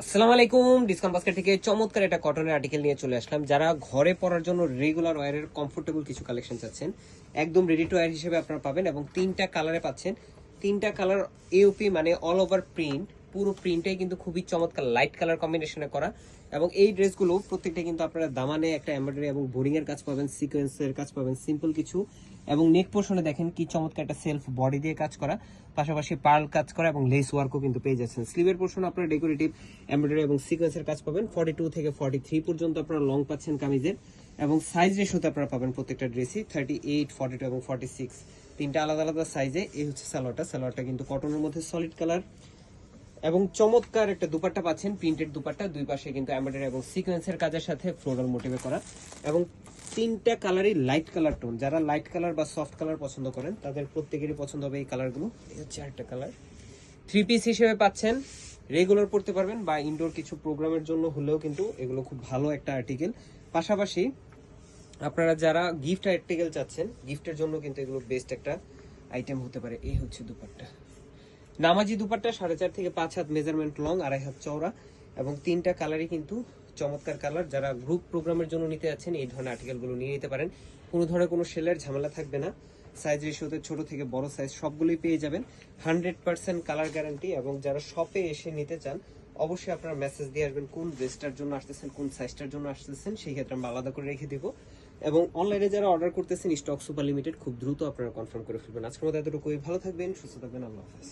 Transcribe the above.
আসসালামু আলাইকুম। Discount basket থেকে চমৎকার একটা কটনের আর্টিকেল নিয়ে চলে আসলাম। যারা ঘরে পরার জন্য রেগুলার ওয়্যারের কমফোর্টেবল কিছু কালেকশন চাচ্ছেন, একদম রেডি টু ওয়্যার হিসেবে আপনারা পাবেন এবং তিনটা কালারে পাচ্ছেন। তিনটা কালার এওপি মানে অল ওভার প্রিন্ট, পুরো প্রিন্টটাই কিন্তু খুবই চমৎকার লাইট কালার কম্বিনেশনে করা। এবং এই ড্রেসগুলো প্রত্যেকটা কিন্তু আপনারা দামানে একটা এমব্রয়ডারি এবং বোরিং এর কাজ পাবেন, সিকোয়েন্সের কাজ পাবেন, সিম্পল কিছু। এবং নেক পোর্শনে দেখেন কি চমৎকার একটা সেলফ বডি দিয়ে কাজ করা, পাশাপাশি পার্ল কাজ করা এবং লেস ওয়ার্কও কিন্তু পেয়ে যাচ্ছেন। স্লিভের পোর্শন আপনারা ডেকোরেটিভ এমব্রয়ডারি এবং সিকোয়েন্সের কাজ পাবেন। 42 থেকে 43 পর্যন্ত আপনারা লং পাচ্ছেন কামিজের। এবং সাইজ রেশিওতে আপনারা পাবেন প্রত্যেকটা ড্রেসই 38, 42 এবং 46, তিনটা আলাদা আলাদা সাইজে। এই হচ্ছে সালোয়ারটা কিন্তু কটনের মধ্যে সলিড কালার এবং চমৎকার একটা দুপাট্টা পাচ্ছেন, প্রিন্টেড দুপাট্টা, দুই পাশে কিন্তু এমব্রয়ডারি এবং সিকোয়েন্সের কাজের সাথে ফ্লোরাল মোটিভে করা। এবং তিনটা কালারই লাইট কালার টোন, যারা লাইট কালার বা সফট কালার পছন্দ করেন তাদের প্রত্যেকেরই পছন্দ হবে এই কালারগুলো। এই হচ্ছে আরেকটা কালার, থ্রি পিস হিসেবে পাচ্ছেন, রেগুলার পড়তে পারবেন বা ইনডোর কিছু প্রোগ্রামের জন্য হলেও কিন্তু এগুলো খুব ভালো একটা আর্টিকেল। পাশাপাশি আপনারা যারা গিফট আর্টিকেল চাচ্ছেন, গিফটের জন্য কিন্তু এগুলো বেস্ট একটা আইটেম হতে পারে। এই হচ্ছে দুপাট্টা, নামাজি দুপাট্টা, 4.5 থেকে 5 হাত মেজারমেন্ট লং, 2.5 হাত চওড়া এবং তিনটা কালারই কিন্তু চমৎকার কালার। যারা গ্রুপ প্রোগ্রামের জন্য নিতে যাচ্ছেন এই ধরনের আর্টিকেলগুলো নিয়ে নিতে পারেন। কোনো ধরনের কোনো সেলের ঝামেলা থাকবে না। সাইজ রেশিওতে ছোট থেকে বড় সাইজ সবগুলোই পেয়ে যাবেন। 100% কালার গ্যারান্টি। এবং যারা শপে এসে নিতে চান অবশ্যই আপনারা মেসেজ দিয়ে আসবেন কোন ড্রেসটার জন্য আসতেছেন, কোন সাইজটার জন্য আসতেছেন, সেই ক্ষেত্রে আমরা আলাদা করে রেখে দিব। এবং অনলাইনে যারা অর্ডার করতেছেন স্টক সুপার লিমিটেড, খুব দ্রুত আপনারা কনফার্ম করে ফেলবেন। আজকের মতো এতটুকুই, ভালো থাকবেন, সুস্থ থাকবেন, আল্লাহ হাফেজ।